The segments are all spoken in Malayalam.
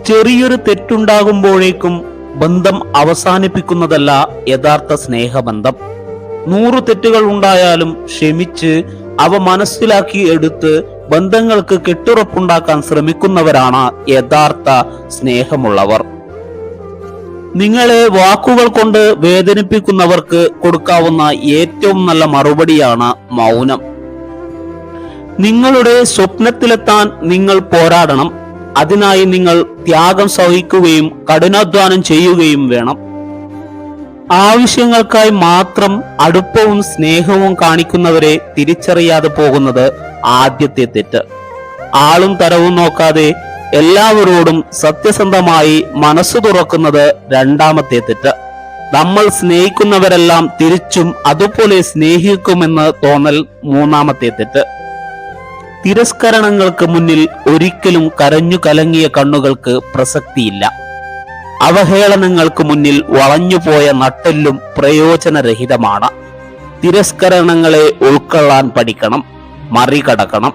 ചെറിയൊരു തെറ്റുണ്ടാകുമ്പോഴേക്കും ബന്ധം അവസാനിപ്പിക്കുന്നതല്ല യഥാർത്ഥ സ്നേഹബന്ധം. 100 തെറ്റുകൾ ഉണ്ടായാലും ക്ഷമിച്ച് അവ മനസ്സിലാക്കി എടുത്ത് ബന്ധങ്ങൾക്ക് കെട്ടുറപ്പുണ്ടാക്കാൻ ശ്രമിക്കുന്നവരാണ് യഥാർത്ഥ സ്നേഹമുള്ളവർ. നിങ്ങളെ വാക്കുകൾ കൊണ്ട് വേദനിപ്പിക്കുന്നവർക്ക് കൊടുക്കാവുന്ന ഏറ്റവും നല്ല മറുപടിയാണ് മൗനം. നിങ്ങളുടെ സ്വപ്നത്തിലെത്താൻ നിങ്ങൾ പോരാടണം. അതിനായി നിങ്ങൾ ത്യാഗം സഹിക്കുകയും കഠിനാധ്വാനം ചെയ്യുകയും വേണം. ആവശ്യങ്ങൾക്കായി മാത്രം അടുപ്പവും സ്നേഹവും കാണിക്കുന്നവരെ തിരിച്ചറിയാതെ പോകുന്നത് ആദ്യത്തെ തെറ്റ്. ആളും തരവും നോക്കാതെ എല്ലാവരോടും സത്യസന്ധമായി മനസ്സു തുറക്കുന്നത് രണ്ടാമത്തെ തെറ്റ്. നമ്മൾ സ്നേഹിക്കുന്നവരെല്ലാം തിരിച്ചും അതുപോലെ സ്നേഹിക്കുമെന്ന് തോന്നൽ മൂന്നാമത്തെ തെറ്റ്. തിരസ്കരണങ്ങൾക്ക് മുന്നിൽ ഒരിക്കലും കരഞ്ഞു കലങ്ങിയ കണ്ണുകൾക്ക് പ്രസക്തിയില്ല. അവഹേളനങ്ങൾക്ക് മുന്നിൽ വളഞ്ഞുപോയ നട്ടെല്ലും പ്രയോജനരഹിതമാണ്. തിരസ്കരണങ്ങളെ ഉൾക്കൊള്ളാൻ പഠിക്കണം, മറികടക്കണം.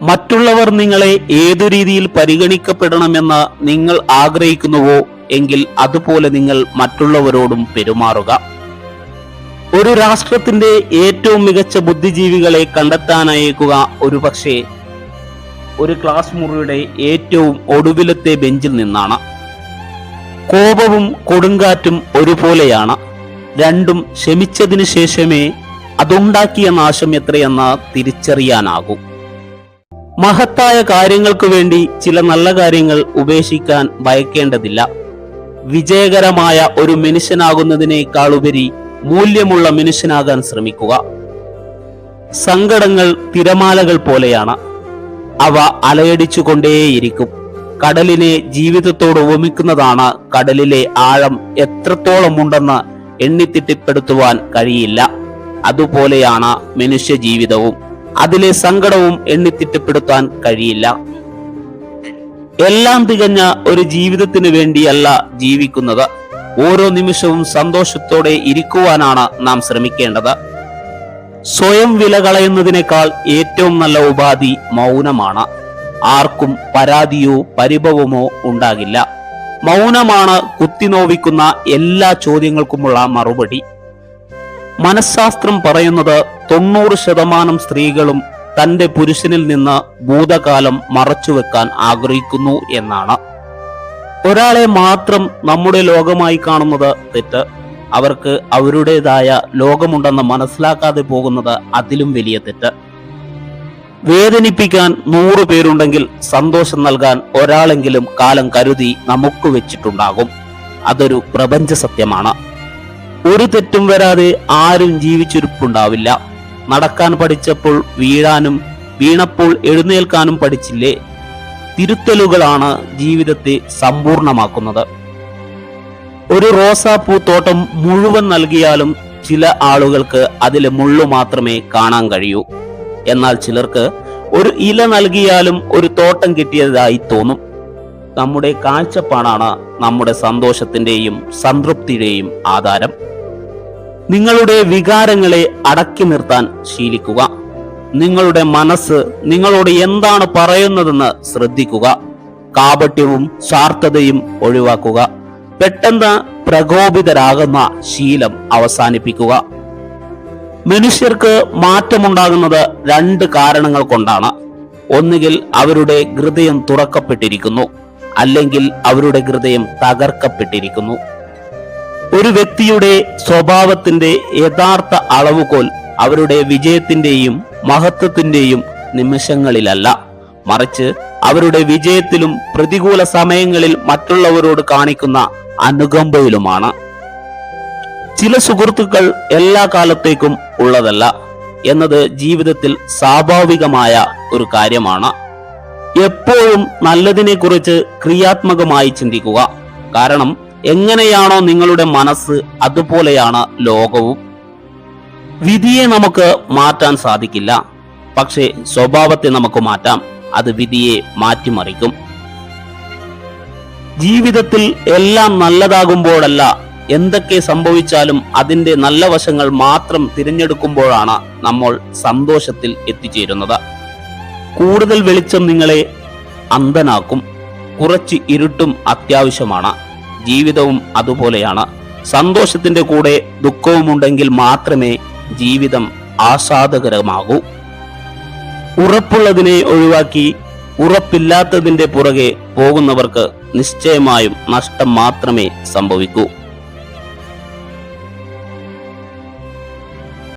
മറ്റുള്ളവർ നിങ്ങളെ ഏതു രീതിയിൽ പരിഗണിക്കപ്പെടണമെന്ന് നിങ്ങൾ ആഗ്രഹിക്കുന്നുവോ എങ്കിൽ അതുപോലെ നിങ്ങൾ മറ്റുള്ളവരോടും പെരുമാറുക. ഒരു രാഷ്ട്രത്തിന്റെ ഏറ്റവും മികച്ച ബുദ്ധിജീവികളെ കണ്ടെത്താനയക്കുക ഒരുപക്ഷെ ഒരു ക്ലാസ് മുറിയുടെ ഏറ്റവും ഒടുവിലത്തെ ബെഞ്ചിൽ നിന്നാണ്. കോപവും കൊടുങ്കാറ്റും ഒരുപോലെയാണ്. രണ്ടും ശമിച്ചതിനു ശേഷമേ അതുണ്ടാക്കിയ നാശം എത്രയെന്ന് തിരിച്ചറിയാനാകൂ. മഹത്തായ കാര്യങ്ങൾക്ക് വേണ്ടി ചില നല്ല കാര്യങ്ങൾ ഉപേക്ഷിക്കാൻ ഭയക്കേണ്ടതില്ല. വിജയകരമായ ഒരു മനുഷ്യനാകുന്നതിനേക്കാളുപരി മൂല്യമുള്ള മനുഷ്യനാകാൻ ശ്രമിക്കുക. സങ്കടങ്ങൾ തിരമാലകൾ പോലെയാണ്. അവ അലയടിച്ചുകൊണ്ടേയിരിക്കും. കടലിനെ ജീവിതത്തോട് ഉപമിക്കുന്നതാണ് കടലിലെ ആഴം എത്രത്തോളം ഉണ്ടെന്ന് എണ്ണിത്തിട്ടപ്പെടുത്തുവാൻ കഴിയില്ല. അതുപോലെയാണ് മനുഷ്യ ജീവിതവും. അതിലെ സങ്കടവും എണ്ണിത്തിട്ടപ്പെടുത്താൻ കഴിയില്ല. എല്ലാം തികഞ്ഞ ഒരു ജീവിതത്തിന് വേണ്ടിയല്ല ജീവിക്കുന്നത്. ഓരോ നിമിഷവും സന്തോഷത്തോടെ ഇരിക്കുവാനാണ് നാം ശ്രമിക്കേണ്ടത്. സ്വയം വില കളയുന്നതിനേക്കാൾ ഏറ്റവും നല്ല ഉപാധി മൗനമാണ്. ആർക്കും പരാതിയോ പരിഭവമോ ഉണ്ടാകില്ല. മൗനമാണ് കുത്തിനോവിക്കുന്ന എല്ലാ ചോദ്യങ്ങൾക്കുമുള്ള മറുപടി. മനഃശാസ്ത്രം പറയുന്നത് 90% സ്ത്രീകളും തന്റെ പുരുഷനിൽ നിന്ന് ഭൂതകാലം മറച്ചുവെക്കാൻ ആഗ്രഹിക്കുന്നു എന്നാണ്. ഒരാളെ മാത്രം നമ്മുടെ ലോകമായി കാണുന്നത് തെറ്റ്. അവർക്ക് അവരുടേതായ ലോകമുണ്ടെന്ന് മനസ്സിലാക്കാതെ പോകുന്നത് അതിലും വലിയ തെറ്റ്. വേദനിപ്പിക്കാൻ 100 പേരുണ്ടെങ്കിൽ സന്തോഷം നൽകാൻ ഒരാളെങ്കിലും കാലം കരുതി നമുക്ക് വെച്ചിട്ടുണ്ടാകും. അതൊരു പ്രപഞ്ച സത്യമാണ്. ഒരു തെറ്റും വരാതെ ആരും ജീവിച്ചിരിപ്പുണ്ടാവില്ല. നടക്കാൻ പഠിച്ചപ്പോൾ വീഴാനും വീണപ്പോൾ എഴുന്നേൽക്കാനും പഠിച്ചില്ലേ? തിരുത്തലുകളാണ് ജീവിതത്തെ സമ്പൂർണമാക്കുന്നത്. ഒരു റോസാപ്പൂ തോട്ടം മുഴുവൻ നൽകിയാലും ചില ആളുകൾക്ക് അതിലെ മുള്ളു മാത്രമേ കാണാൻ കഴിയൂ. എന്നാൽ ചിലർക്ക് ഒരു ഇല നൽകിയാലും ഒരു തോട്ടം കിട്ടിയതായി തോന്നും. നമ്മുടെ കാഴ്ചപ്പാടാണ് നമ്മുടെ സന്തോഷത്തിന്റെയും സംതൃപ്തിയുടെയും ആധാരം. നിങ്ങളുടെ വികാരങ്ങളെ അടക്കി നിർത്താൻ ശീലിക്കുക. നിങ്ങളുടെ മനസ്സ് നിങ്ങളോട് എന്താണ് പറയുന്നതെന്ന് ശ്രദ്ധിക്കുക. കാപട്യവും സ്വാർത്ഥതയും ഒഴിവാക്കുക. പെട്ടെന്ന് പ്രകോപിതരാകുന്ന ശീലം അവസാനിപ്പിക്കുക. മനുഷ്യർക്ക് മാറ്റമുണ്ടാകുന്നത് 2 കാരണങ്ങൾ കൊണ്ടാണ്. ഒന്നുകിൽ അവരുടെ ഹൃദയം തുറക്കപ്പെട്ടിരിക്കുന്നു, അല്ലെങ്കിൽ അവരുടെ ഹൃദയം തകർക്കപ്പെട്ടിരിക്കുന്നു. ഒരു വ്യക്തിയുടെ സ്വഭാവത്തിന്റെ യഥാർത്ഥ അളവുകോൽ അവരുടെ വിജയത്തിന്റെയും മഹത്വത്തിന്റെയും നിമിഷങ്ങളിലല്ല, മറിച്ച് അവരുടെ വിജയത്തിലും പ്രതികൂല സമയങ്ങളിൽ മറ്റുള്ളവരോട് കാണിക്കുന്ന അനുകമ്പയിലുമാണ്. ചില സുഹൃത്തുക്കൾ എല്ലാ കാലത്തേക്കും ഉള്ളതല്ല എന്നത് ജീവിതത്തിൽ സ്വാഭാവികമായ ഒരു കാര്യമാണ്. എപ്പോഴും നല്ലതിനെ കുറിച്ച് ക്രിയാത്മകമായി ചിന്തിക്കുക. കാരണം എങ്ങനെയാണോ നിങ്ങളുടെ മനസ്സ് അതുപോലെയാണ് ലോകവും. വിധിയെ നമുക്ക് മാറ്റാൻ സാധിക്കില്ല, പക്ഷേ സ്വഭാവത്തെ നമുക്ക് മാറ്റാം. അത് വിധിയെ മാറ്റിമറിക്കും. ജീവിതത്തിൽ എല്ലാം നല്ലതാകുമ്പോഴല്ല, എന്തൊക്കെ സംഭവിച്ചാലും അതിന്റെ നല്ല വശങ്ങൾ മാത്രം തിരഞ്ഞെടുക്കുമ്പോഴാണ് നമ്മൾ സന്തോഷത്തിൽ എത്തിച്ചേരുന്നത്. കൂടുതൽ വെളിച്ചം നിങ്ങളെ അന്ധനാക്കും, കുറച്ച് ഇരുട്ടും അത്യാവശ്യമാണ്. ജീവിതവും അതുപോലെയാണ്. സന്തോഷത്തിന്റെ കൂടെ ദുഃഖവുമുണ്ടെങ്കിൽ മാത്രമേ ജീവിതം ആസ്വാദകരമാകൂ. ഉറപ്പുള്ളതിനെ ഒഴിവാക്കി ഉറപ്പില്ലാത്തതിന്റെ പുറകെ പോകുന്നവർക്ക് നിശ്ചയമായും നഷ്ടം മാത്രമേ സംഭവിക്കൂ.